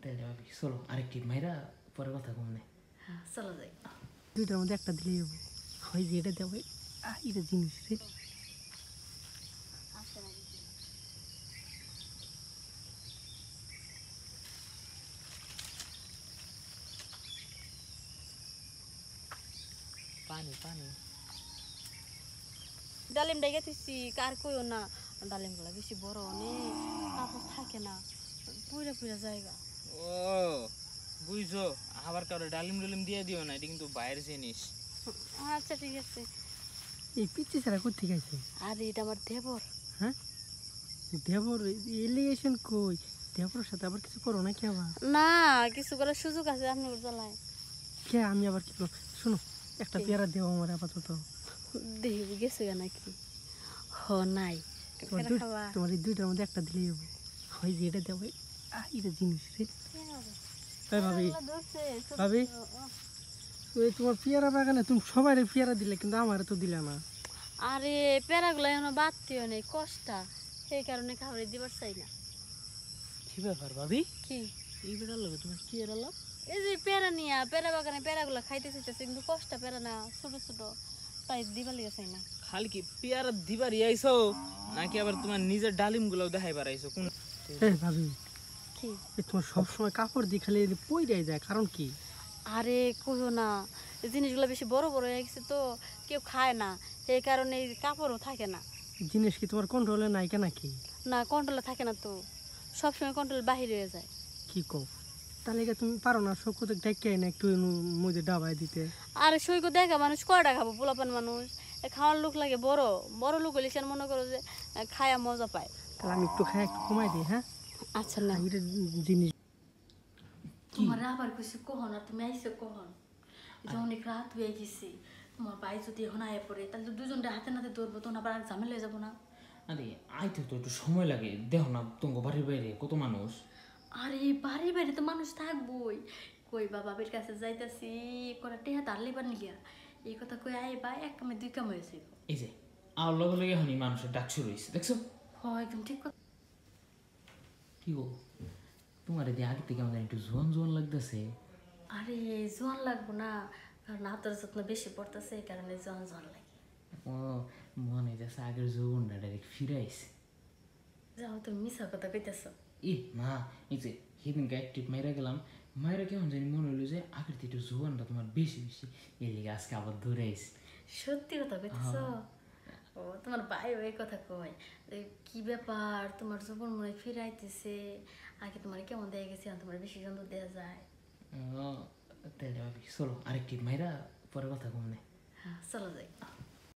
তাহলে ভাবি চলো আরেকটি মাইরা পরে কথা কমনে। হ্যাঁ চলো যাই। দুইটার মধ্যে একটা দিলেই হবে। হয় যে এটা দেবে এটা জিনিস রে। পানি পানি ডালিম ডাইগা তুইছি কার কইও না, ডালিমগুলা বেশি বড় অনেক কাপড় থাকে না, পুরা পুরা জায়গা। ও বুঝছো, আবার কারো ডালিম ডালিম দিয়ে দিও না, এটা কিন্তু বাইরের জিনিস। আচ্ছা ঠিক আছে। এই পিচ্ছি ছাড়া কোথেকে গেছে? আর এটা আমার দেবর। হ্যাঁ দেবর এলিগেশন কই? দেবরের সাথে আবার কিছু করো নাকি আবার? না কিছু করার সুযোগ আছে আপনার জ্বালায়। কে আমি আবার কি করব? শোনো একটা পেয়ারা দেও আমার আপাতত। দেখি গেছে নাকি? হ নাই তোমার এই দুইটার মধ্যে একটা দিলেই হবে। হয় যে এটা দেবে এটা জিনিস রে। ভাবি ভাবি ওই তোমার পেয়ারা বাগানে তুমি সবাই পেয়ারা দিলে কিন্তু আমার তো দিলে না। আরে পেয়ারাগুলো এখনো বাড়তিও নেই কষ্টা, সেই কারণে খাবারে দিবার চাই না। কি ব্যাপার ভাবি? কি এই বেটার লোক তোমার কি এর লাভ? এই যে পেয়ারা নিয়া পেয়ারা বাগানে পেয়ারাগুলো খাইতে চাইতেছে কিন্তু কষ্টা পেয়ারা না, ছোট ছোট, তাই দিবার লিগে চাই না। খালি কি পেয়ারা দিবার আইছো নাকি আবার তোমার নিজের ডালিম গুলাও দেখাইবার আইছো? কোন ভাবি কি তোমার সবসময় কাপড় দিয়ে খালি পইরাই যায়, কারণ কি? আরে কইও না, এই জিনিসগুলো বেশি বড় বড় হয়ে গেছে তো কেউ খায় না, সেই কারণে এই কাপড়ও থাকে না। জিনিস কি তোমার কন্ট্রোলে নাই কেন? কি না কন্ট্রোলে থাকে না তো, সবসময় কন্ট্রোল বাহির হয়ে যায়। কি কও? তাহলে কি তুমি পারো না সব কথা ডেকে না একটু মধ্যে ডাবাই দিতে? আরে সৈক দেখা মানুষ কয়টা খাবো, পোলাপান মানুষ, খাওয়ার লোক লাগে বড় বড় লোক হলে সে মনে করো যে খায়া মজা পায়। তাহলে আমি একটু খাই একটু কমাই দিই। হ্যাঁ আচ্ছা না এটা জিনিস তোমার আবার কিছু কহন, আর তুমি আইসো কহন? যে অনেক রাত হয়ে গেছি, তোমার ভাই যদি এখন আয় পড়ে তাহলে তো দুজনটা হাতে নাতে ধরবো, তখন আবার আর ঝামেলা হয়ে যাবো না? আরে আইতে তো একটু সময় লাগে, দেখো না তোমার বাড়ির বাইরে কত মানুষ। আরে বাড়ি বাড়ি তো মানুষ থাকবোই, কই বা বাবির কাছে যাইতাছি করা টেহা তার লেবার নিলিয়া, এই কথা কই আই বা এক কামে দুই কাম হয়েছে। এই যে আর লগে লগে এখনই মানুষের ডাক শুরু হয়েছে, দেখছো? হয় একদম ঠিক কথা। কি গো তোমার এদিকে আগে থেকে আমাদের একটু জোয়ান জোয়ান লাগতেছে। আরে জোয়ান লাগবো না, কারণ আদর যত্ন বেশি পড়তেছে, এই কারণে জোয়ান জোয়ান লাগে। ও মনে যাচ্ছে আগের যৌবনটা ডাইরেক্ট ফিরে আইছে। যাও তুমি মিশা কথা কইতেছ। এ না, এই যে সেদিনকে অ্যাক্টিভ মাইরা গেলাম, মাইরা কেমন জানি মনে হলো যে আগের থেকে একটু জোয়ানটা তোমার বেশি বেশি, এর লিগে আজকে আবার ধরে আইছে। সত্যি কথা কইতেছ? ও তোমার ভাই ওই কথা কয়, কি ব্যাপার তোমার জীবন মনে ফিরে আইতেছে, আগে তোমার কেমন দেখা গেছে তোমার বেশি সুন্দর দেওয়া যায়। তাহলে ভাবি চলো আরেকটি মাইরা পরে কথা কমনে। হ্যাঁ চলো যাই।